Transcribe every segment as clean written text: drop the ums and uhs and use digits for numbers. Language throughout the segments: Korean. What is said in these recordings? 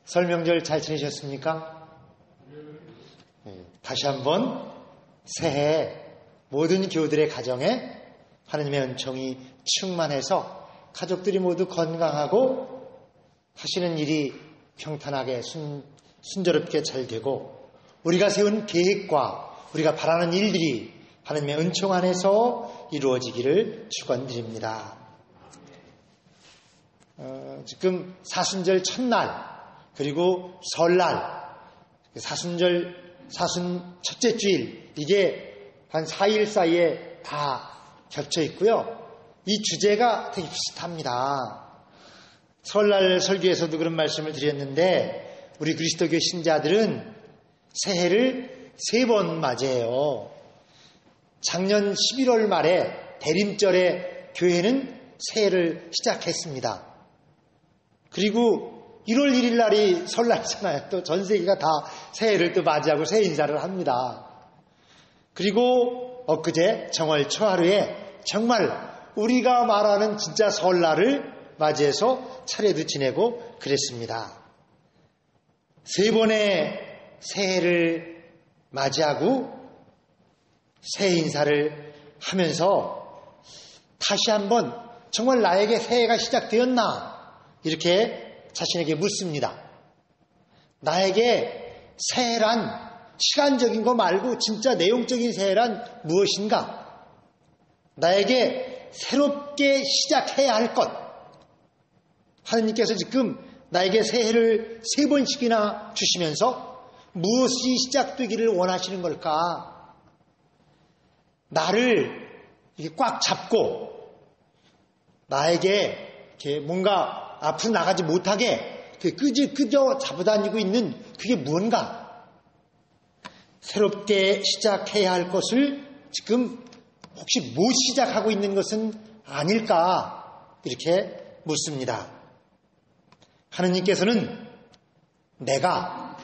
설 명절 잘 지내셨습니까? 다시 한번 새해 모든 교우들의 가정에 하나님의 은총이 충만해서 가족들이 모두 건강하고 하시는 일이 평탄하게 순조롭게 잘 되고 우리가 세운 계획과 우리가 바라는 일들이 하나님의 은총 안에서 이루어지기를 축원드립니다. 지금 사순절 첫날 그리고 설날 사순 첫째 주일 이게 한 4일 사이에 다 겹쳐 있고요. 이 주제가 되게 비슷합니다. 설날 설교에서도 그런 말씀을 드렸는데 우리 그리스도교 신자들은 새해를 3번 맞이해요. 작년 11월 말에 대림절에 교회는 새해를 시작했습니다. 그리고 1월 1일 날이 설날이잖아요. 또 전 세계가 다 새해를 또 맞이하고 새해 인사를 합니다. 그리고 엊그제 정월 초하루에 정말 우리가 말하는 진짜 설날을 맞이해서 차례도 지내고 그랬습니다. 3번의 새해를 맞이하고 새해 인사를 하면서 다시 한번 정말 나에게 새해가 시작되었나 이렇게 자신에게 묻습니다. 나에게 새해란 시간적인 거 말고 진짜 내용적인 새해란 무엇인가? 나에게 새롭게 시작해야 할 것. 하느님께서 지금 나에게 새해를 3번씩이나 주시면서 무엇이 시작되기를 원하시는 걸까? 나를 이렇게 꽉 잡고 나에게 이렇게 뭔가 앞으로 나가지 못하게 끄저 잡아다니고 있는 그게 무언가? 새롭게 시작해야 할 것을 지금 혹시 못 시작하고 있는 것은 아닐까? 이렇게 묻습니다. 하느님께서는 내가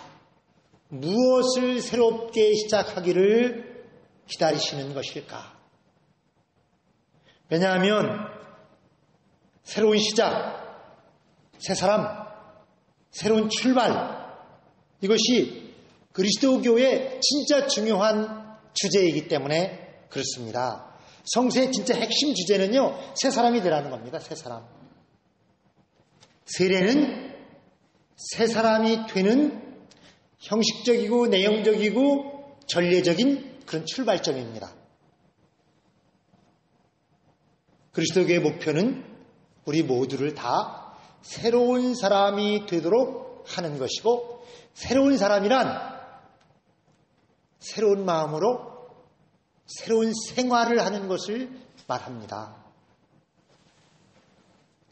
무엇을 새롭게 시작하기를 기다리시는 것일까? 왜냐하면 새로운 시작, 새 사람, 새로운 출발 이것이 그리스도교의 진짜 중요한 주제이기 때문에 그렇습니다. 성세의 진짜 핵심 주제는요. 새 사람이 되라는 겁니다. 새 사람. 세례는 새 사람이 되는 형식적이고 내용적이고 전례적인 그런 출발점입니다. 그리스도교의 목표는 우리 모두를 다 새로운 사람이 되도록 하는 것이고 새로운 사람이란 새로운 마음으로 새로운 생활을 하는 것을 말합니다.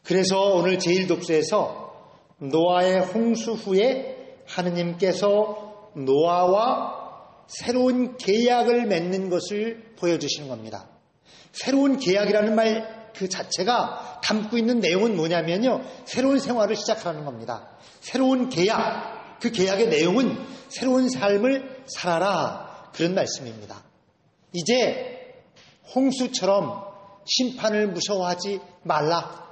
그래서 오늘 제1독서에서 노아의 홍수 후에 하느님께서 노아와 새로운 계약을 맺는 것을 보여주시는 겁니다. 새로운 계약이라는 말 그 자체가 담고 있는 내용은 뭐냐면요. 새로운 생활을 시작하는 겁니다. 새로운 계약, 그 계약의 내용은 새로운 삶을 살아라 그런 말씀입니다. 이제 홍수처럼 심판을 무서워하지 말라.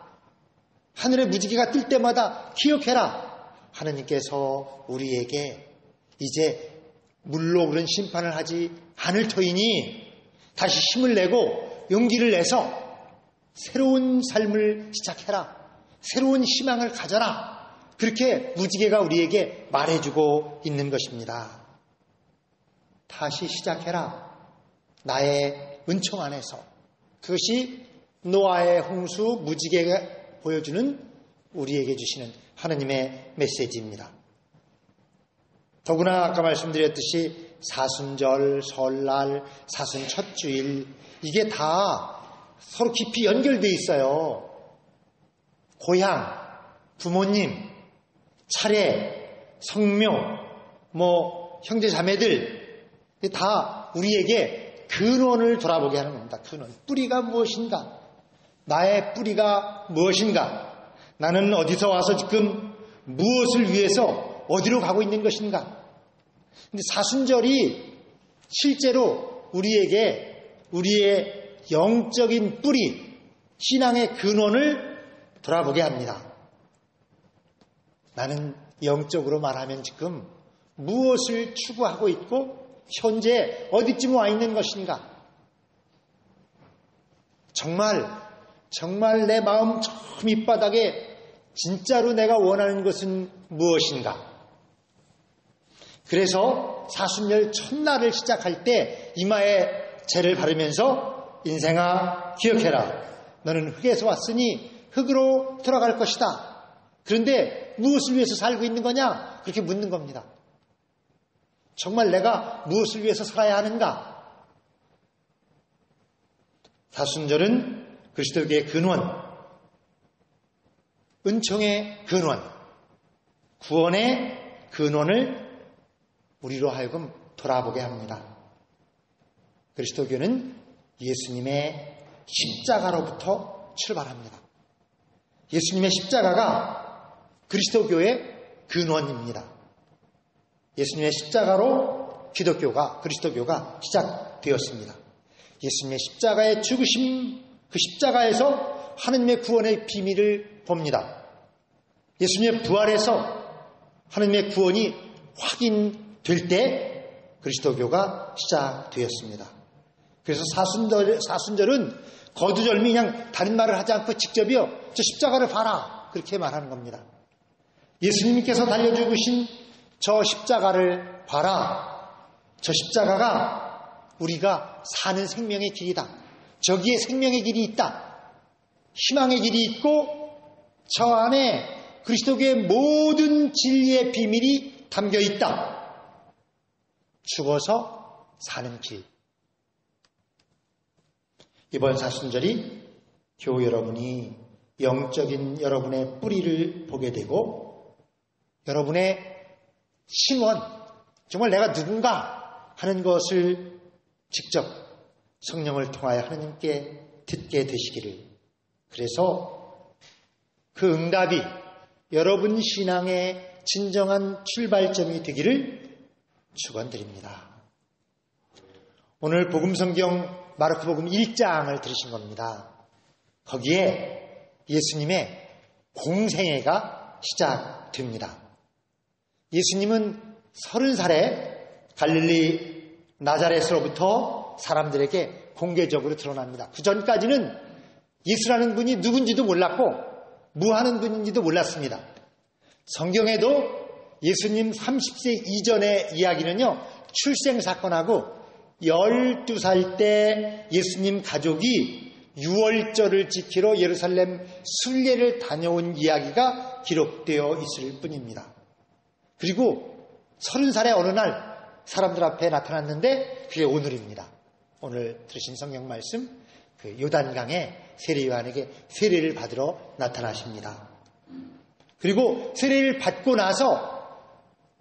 하늘의 무지개가 뜰 때마다 기억해라. 하느님께서 우리에게 이제 물로 그런 심판을 하지 않을 터이니 다시 힘을 내고 용기를 내서 새로운 삶을 시작해라. 새로운 희망을 가져라. 그렇게 무지개가 우리에게 말해주고 있는 것입니다. 다시 시작해라. 나의 은총 안에서. 그것이 노아의 홍수 무지개가 보여주는 우리에게 주시는 하느님의 메시지입니다. 더구나 아까 말씀드렸듯이 사순절, 설날, 사순 첫 주일 이게 다 서로 깊이 연결되어 있어요. 고향, 부모님, 차례, 성묘, 형제 자매들 다 우리에게 근원을 돌아보게 하는 겁니다. 근원. 뿌리가 무엇인가? 나의 뿌리가 무엇인가? 나는 어디서 와서 지금 무엇을 위해서 어디로 가고 있는 것인가? 근데 사순절이 실제로 우리에게 우리의 영적인 뿌리, 신앙의 근원을 돌아보게 합니다. 나는 영적으로 말하면 지금 무엇을 추구하고 있고 현재 어디쯤 와 있는 것인가? 정말 내 마음 저 밑바닥에 진짜로 내가 원하는 것은 무엇인가? 그래서 사순절 첫날을 시작할 때 이마에 재를 바르면서 인생아 기억해라. 너는 흙에서 왔으니 흙으로 돌아갈 것이다. 그런데 무엇을 위해서 살고 있는 거냐? 그렇게 묻는 겁니다. 정말 내가 무엇을 위해서 살아야 하는가? 사순절은 그리스도의 근원, 은총의 근원, 구원의 근원을 우리로 하여금 돌아보게 합니다. 그리스도교는 예수님의 십자가로부터 출발합니다. 예수님의 십자가가 그리스도교의 근원입니다. 예수님의 십자가로 기독교가, 그리스도교가 시작되었습니다. 예수님의 십자가의 죽으심, 그 십자가에서 하느님의 구원의 비밀을 봅니다. 예수님의 부활에서 하느님의 구원이 확인될 때 그리스도교가 시작되었습니다. 그래서 사순절은 거두절미 그냥 다른 말을 하지 않고 직접이요. 저 십자가를 봐라. 그렇게 말하는 겁니다. 예수님께서 달려 죽으신 저 십자가를 봐라. 저 십자가가 우리가 사는 생명의 길이다. 저기에 생명의 길이 있다. 희망의 길이 있고 저 안에 그리스도의 모든 진리의 비밀이 담겨 있다. 죽어서 사는 길. 이번 사순절이 교우 여러분이 영적인 여러분의 뿌리를 보게 되고 여러분의 신원, 정말 내가 누군가 하는 것을 직접 성령을 통하여 하나님께 듣게 되시기를, 그래서 그 응답이 여러분 신앙의 진정한 출발점이 되기를 축원드립니다. 오늘 복음성경 마르코복음 1장을 들으신 겁니다. 거기에 예수님의 공생애가 시작됩니다. 예수님은 30살에 갈릴리 나자렛으로부터 사람들에게 공개적으로 드러납니다. 그 전까지는 예수라는 분이 누군지도 몰랐고 무하는 분인지도 몰랐습니다. 성경에도 예수님 30세 이전의 이야기는요, 출생사건하고 12살 때 예수님 가족이 유월절을 지키러 예루살렘 순례를 다녀온 이야기가 기록되어 있을 뿐입니다. 그리고 30살의 어느 날 사람들 앞에 나타났는데 그게 오늘입니다. 오늘 들으신 성경 말씀, 그 요단강에 세례 요한에게 세례를 받으러 나타나십니다. 그리고 세례를 받고 나서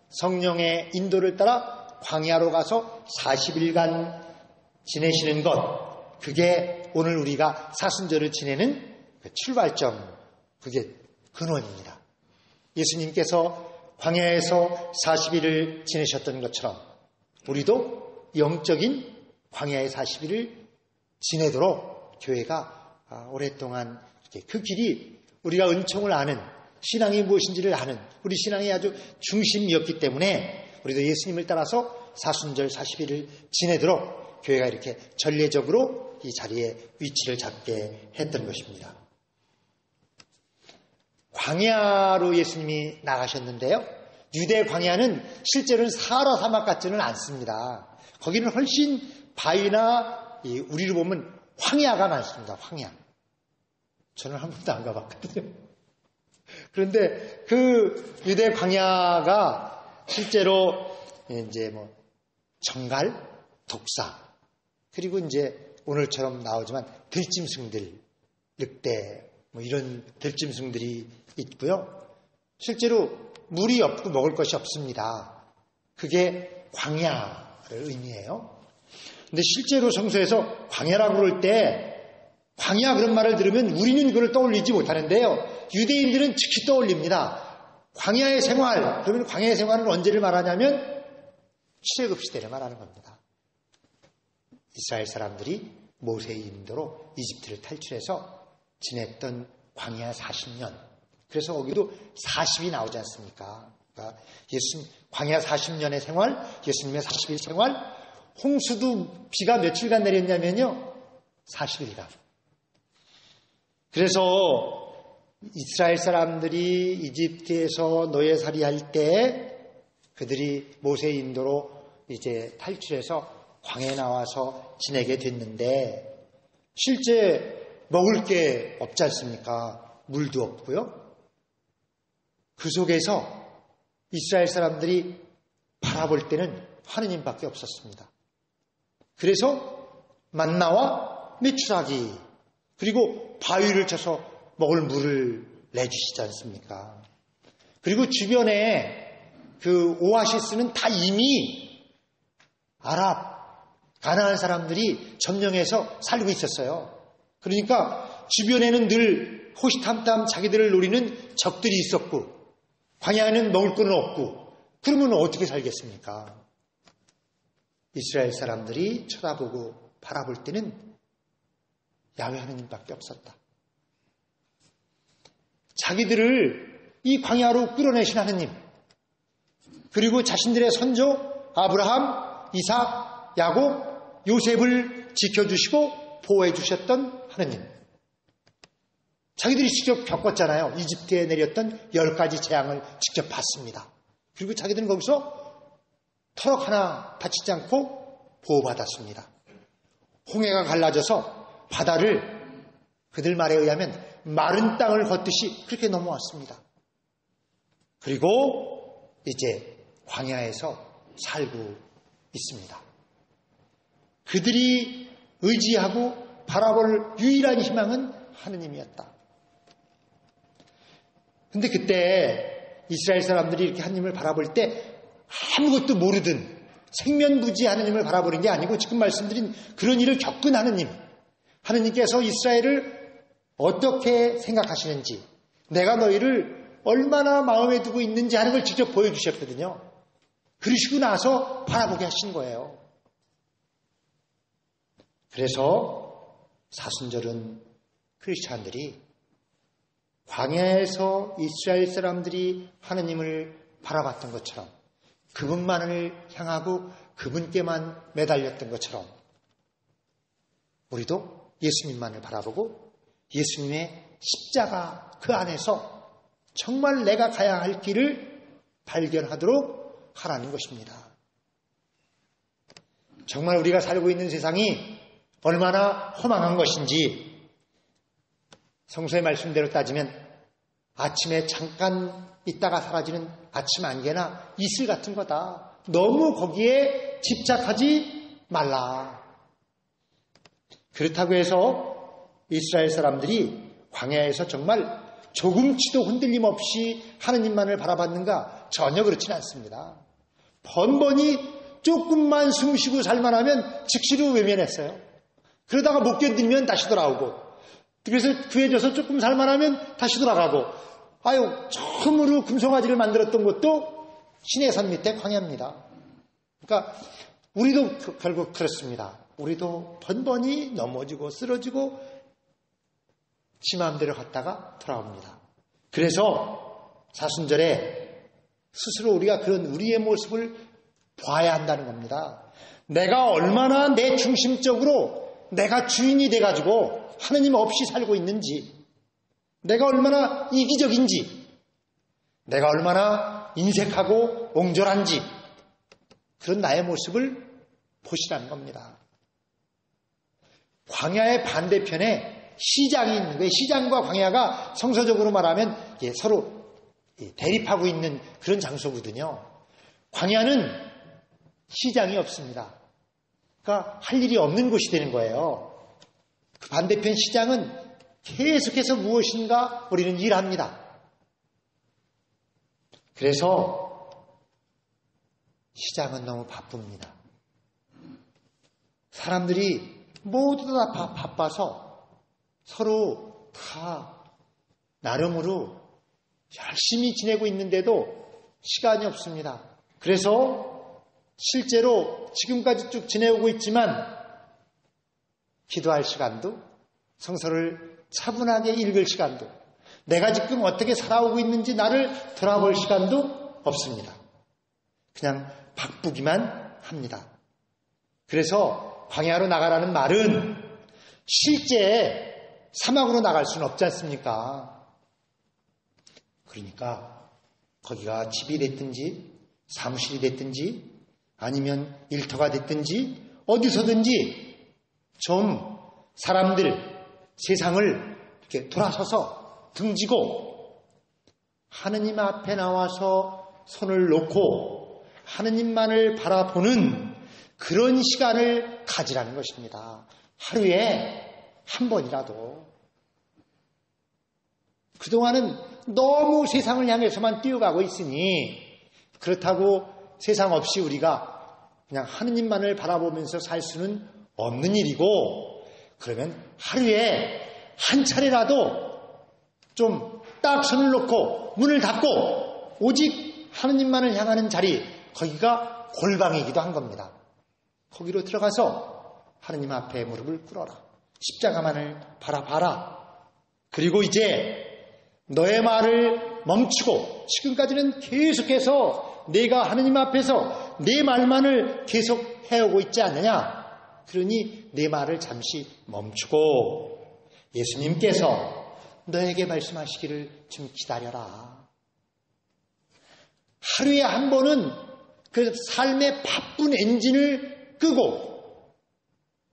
성령의 인도를 따라 광야로 가서 40일간 지내시는 것, 그게 오늘 우리가 사순절을 지내는 그 출발점, 그게 근원입니다. 예수님께서 광야에서 40일을 지내셨던 것처럼 우리도 영적인 광야의 40일을 지내도록 교회가 오랫동안 그 길이 우리가 은총을 아는, 신앙이 무엇인지를 아는 우리 신앙의 아주 중심이었기 때문에 우리도 예수님을 따라서 사순절 40일을 지내도록 교회가 이렇게 전례적으로 이 자리에 위치를 잡게 했던 것입니다. 광야로 예수님이 나가셨는데요. 유대 광야는 실제로는 사하라 사막 같지는 않습니다. 거기는 훨씬 바위나 우리로 보면 황야가 많습니다. 황야. 저는 한 번도 안 가봤거든요. 그런데 그 유대 광야가 실제로 이제 뭐 정갈, 독사, 그리고 이제 오늘처럼 나오지만 들짐승들, 늑대, 뭐 이런 들짐승들이 있고요. 실제로 물이 없고 먹을 것이 없습니다. 그게 광야를 의미해요. 근데 실제로 성서에서 광야라고 그럴 때 광야 그런 말을 들으면 우리는 그걸 떠올리지 못하는데요. 유대인들은 즉시 떠올립니다. 광야의 생활, 그러면 광야의 생활은 언제를 말하냐면 출애굽 시대를 말하는 겁니다. 이스라엘 사람들이 모세의 인도로 이집트를 탈출해서 지냈던 광야 40년, 그래서 거기도 40이 나오지 않습니까? 그러니까 광야 40년의 생활, 예수님의 40일 생활, 홍수도 비가 며칠간 내렸냐면요. 40일간. 그래서 이스라엘 사람들이 이집트에서 노예살이할 때 그들이 모세의 인도로 이제 탈출해서 광야에 나와서 지내게 됐는데 실제 먹을 게 없지 않습니까? 물도 없고요. 그 속에서 이스라엘 사람들이 바라볼 때는 하느님밖에 없었습니다. 그래서 만나와 메추라기 그리고 바위를 쳐서 먹을 물을 내주시지 않습니까? 그리고 주변에 그 오아시스는 다 이미 가나안 사람들이 점령해서 살고 있었어요. 그러니까 주변에는 늘 호시탐탐 자기들을 노리는 적들이 있었고 광야에는 먹을 거는 없고 그러면 어떻게 살겠습니까? 이스라엘 사람들이 쳐다보고 바라볼 때는 야훼 하느님밖에 없었다. 자기들을 이 광야로 끌어내신 하느님, 그리고 자신들의 선조 아브라함, 이삭, 야곱, 요셉을 지켜주시고 보호해 주셨던 하느님. 자기들이 직접 겪었잖아요. 이집트에 내렸던 10가지 재앙을 직접 봤습니다. 그리고 자기들은 거기서 터럭 하나 다치지 않고 보호받았습니다. 홍해가 갈라져서 바다를 그들 말에 의하면 마른 땅을 걷듯이 그렇게 넘어왔습니다. 그리고 이제 광야에서 살고 있습니다. 그들이 의지하고 바라볼 유일한 희망은 하느님이었다. 근데 그때 이스라엘 사람들이 이렇게 하느님을 바라볼 때 아무것도 모르든 생면부지 하느님을 바라보는 게 아니고 지금 말씀드린 그런 일을 겪은 하느님께서 이스라엘을 어떻게 생각하시는지 내가 너희를 얼마나 마음에 두고 있는지 하는 걸 직접 보여주셨거든요. 그러시고 나서 바라보게 하신 거예요. 그래서 사순절은 크리스찬들이 광야에서 이스라엘 사람들이 하느님을 바라봤던 것처럼 그분만을 향하고 그분께만 매달렸던 것처럼 우리도 예수님만을 바라보고 예수님의 십자가 그 안에서 정말 내가 가야 할 길을 발견하도록 하라는 것입니다. 정말 우리가 살고 있는 세상이 얼마나 허망한 것인지 성서의 말씀대로 따지면 아침에 잠깐 있다가 사라지는 아침 안개나 이슬 같은 거다. 너무 거기에 집착하지 말라. 그렇다고 해서 이스라엘 사람들이 광야에서 정말 조금치도 흔들림 없이 하느님만을 바라봤는가? 전혀 그렇지는 않습니다. 번번이 조금만 숨쉬고 살만하면 즉시로 외면했어요. 그러다가 못 견디면 다시 돌아오고 그래서 구해져서 조금 살만하면 다시 돌아가고 처음으로 금송아지를 만들었던 것도 시내산 밑에 광야입니다. 그러니까 우리도 결국 그렇습니다. 우리도 번번이 넘어지고 쓰러지고 지 마음대로 갔다가 돌아옵니다. 그래서 사순절에 스스로 우리가 그런 우리의 모습을 봐야 한다는 겁니다. 내가 얼마나 내 중심적으로 내가 주인이 돼가지고 하느님 없이 살고 있는지, 내가 얼마나 이기적인지, 내가 얼마나 인색하고 옹졸한지 그런 나의 모습을 보시라는 겁니다. 광야의 반대편에 시장이 있는 거예요. 시장과 광야가 성서적으로 말하면 서로 대립하고 있는 그런 장소거든요. 광야는 시장이 없습니다. 그러니까 할 일이 없는 곳이 되는 거예요. 그 반대편 시장은 계속해서 무엇인가 우리는 일합니다. 그래서 시장은 너무 바쁩니다. 사람들이 모두 다 바빠서 서로 다 나름으로 열심히 지내고 있는데도 시간이 없습니다. 그래서 실제로 지금까지 쭉 지내오고 있지만 기도할 시간도 성서를 차분하게 읽을 시간도 내가 지금 어떻게 살아오고 있는지 나를 돌아볼 시간도 없습니다. 그냥 바쁘기만 합니다. 그래서 광야로 나가라는 말은 실제 사막으로 나갈 수는 없지 않습니까? 그러니까 거기가 집이 됐든지 사무실이 됐든지 아니면 일터가 됐든지 어디서든지 좀 사람들, 세상을 이렇게 돌아서서 등지고 하느님 앞에 나와서 손을 놓고 하느님만을 바라보는 그런 시간을 가지라는 것입니다. 하루에 한 번이라도. 그동안은 너무 세상을 향해서만 뛰어가고 있으니 그렇다고 세상 없이 우리가 그냥 하느님만을 바라보면서 살 수는 없는 일이고, 그러면 하루에 한 차례라도 좀 딱 손을 놓고 문을 닫고 오직 하느님만을 향하는 자리, 거기가 골방이기도 한 겁니다. 거기로 들어가서 하느님 앞에 무릎을 꿇어라. 십자가만을 바라봐라. 그리고 이제 너의 말을 멈추고, 지금까지는 계속해서 내가 하느님 앞에서 내 말만을 계속 해오고 있지 않느냐. 그러니 내 말을 잠시 멈추고 예수님께서 너에게 말씀하시기를 좀 기다려라. 하루에 한 번은 그 삶의 바쁜 엔진을 끄고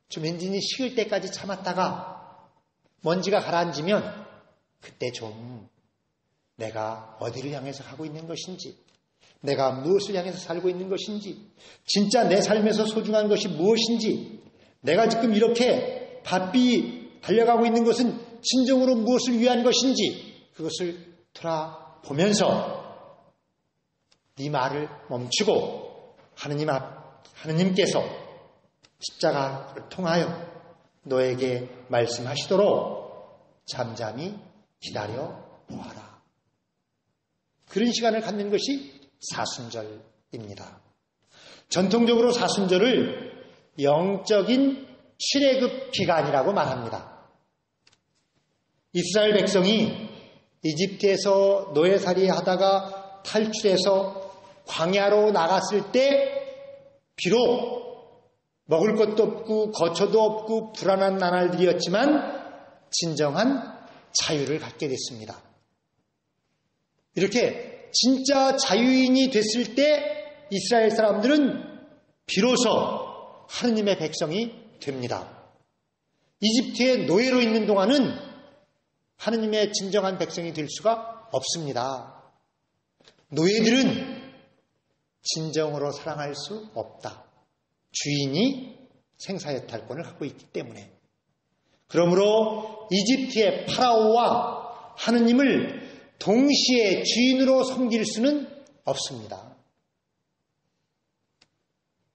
좀 엔진이 식을 때까지 참았다가 먼지가 가라앉으면 그때 좀 내가 어디를 향해서 가고 있는 것인지, 내가 무엇을 향해서 살고 있는 것인지, 진짜 내 삶에서 소중한 것이 무엇인지, 내가 지금 이렇게 바삐 달려가고 있는 것은 진정으로 무엇을 위한 것인지, 그것을 돌아보면서 네 말을 멈추고 하느님께서 십자가를 통하여 너에게 말씀하시도록 잠잠히 기다려 보아라. 그런 시간을 갖는 것이 사순절입니다. 전통적으로 사순절을 영적인 출애굽 기간이라고 말합니다. 이스라엘 백성이 이집트에서 노예살이 하다가 탈출해서 광야로 나갔을 때 비록 먹을 것도 없고 거처도 없고 불안한 나날들이었지만 진정한 자유를 갖게 됐습니다. 이렇게 진짜 자유인이 됐을 때 이스라엘 사람들은 비로소 하느님의 백성이 됩니다. 이집트의 노예로 있는 동안은 하느님의 진정한 백성이 될 수가 없습니다. 노예들은 진정으로 사랑할 수 없다. 주인이 생사여탈권을 갖고 있기 때문에. 그러므로 이집트의 파라오와 하느님을 동시에 주인으로 섬길 수는 없습니다.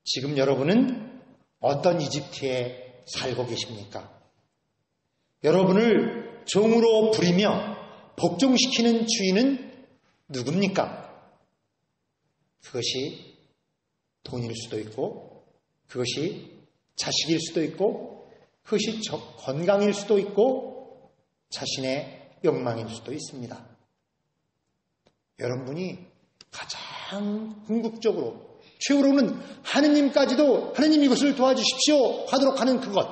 지금 여러분은 어떤 이집트에 살고 계십니까? 여러분을 종으로 부리며 복종시키는 주인은 누굽니까? 그것이 돈일 수도 있고, 그것이 자식일 수도 있고, 그것이 건강일 수도 있고, 자신의 욕망일 수도 있습니다. 여러분이 가장 궁극적으로 최후로는 하느님까지도 하느님 이것을 도와주십시오 하도록 하는 그것,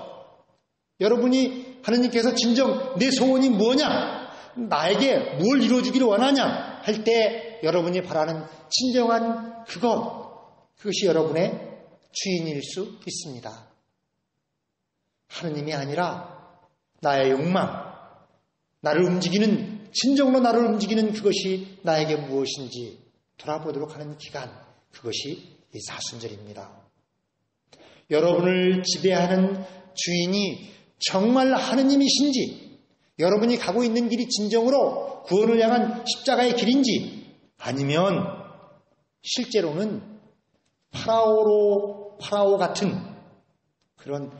여러분이 하느님께서 진정 내 소원이 뭐냐, 나에게 뭘 이루어주기를 원하냐 할 때 여러분이 바라는 진정한 그것이 여러분의 주인일 수 있습니다. 하느님이 아니라 나의 욕망, 나를 움직이는, 진정으로 나를 움직이는 그것이 나에게 무엇인지 돌아보도록 하는 기간, 그것이 이 사순절입니다. 여러분을 지배하는 주인이 정말 하느님이신지, 여러분이 가고 있는 길이 진정으로 구원을 향한 십자가의 길인지, 아니면 실제로는 파라오 같은 그런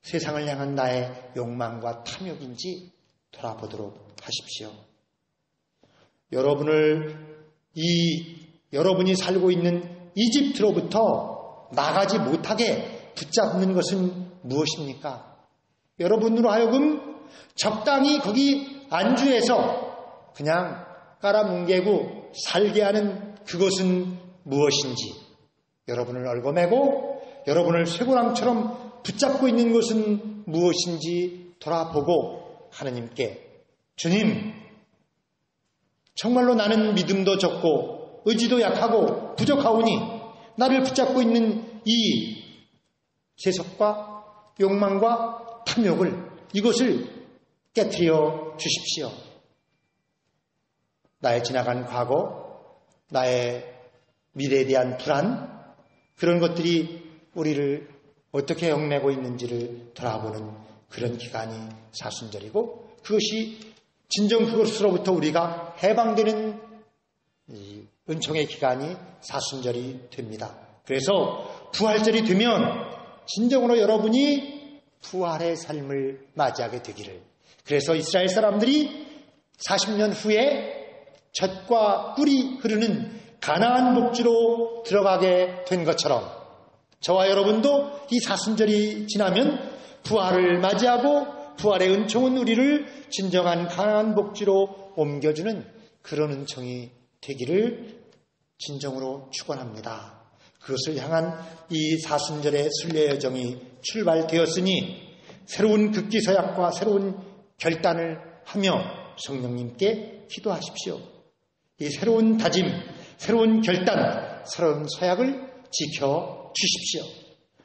세상을 향한 나의 욕망과 탐욕인지 돌아보도록 하십시오. 여러분이 살고 있는 이집트로부터 나가지 못하게 붙잡는 것은 무엇입니까? 여러분으로 하여금 적당히 거기 안주해서 그냥 깔아뭉개고 살게 하는 그것은 무엇인지, 여러분을 얽어매고 여러분을 쇠고랑처럼 붙잡고 있는 것은 무엇인지 돌아보고 하느님께, 주님, 정말로 나는 믿음도 적고 의지도 약하고 부족하오니 나를 붙잡고 있는 이 세속과 욕망과 탐욕을, 이것을 깨트려 주십시오. 나의 지나간 과거, 나의 미래에 대한 불안, 그런 것들이 우리를 어떻게 얽매고 있는지를 돌아보는 그런 기간이 사순절이고, 그것이 진정 그것으로부터 우리가 해방되는 이 은총의 기간이 사순절이 됩니다. 그래서 부활절이 되면 진정으로 여러분이 부활의 삶을 맞이하게 되기를. 그래서 이스라엘 사람들이 40년 후에 젖과 꿀이 흐르는 가나안 복지로 들어가게 된 것처럼, 저와 여러분도 이 사순절이 지나면 부활을 맞이하고 부활의 은총은 우리를 진정한 가나안 복지로 옮겨주는 그런 은총이 되기를 진정으로 축원합니다. 그것을 향한 이 사순절의 순례 여정이 출발되었으니 새로운 극기서약과 새로운 결단을 하며 성령님께 기도하십시오. 이 새로운 다짐, 새로운 결단, 새로운 서약을 지켜주십시오.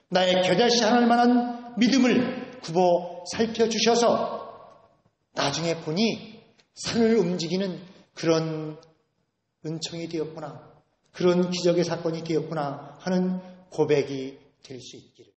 나의 겨자씨 하나할 만한 믿음을 굽어 살펴주셔서 나중에 보니 산을 움직이는 그런 은총이 되었구나, 그런 기적의 사건이 되었구나 하는 고백이 될 수 있기를.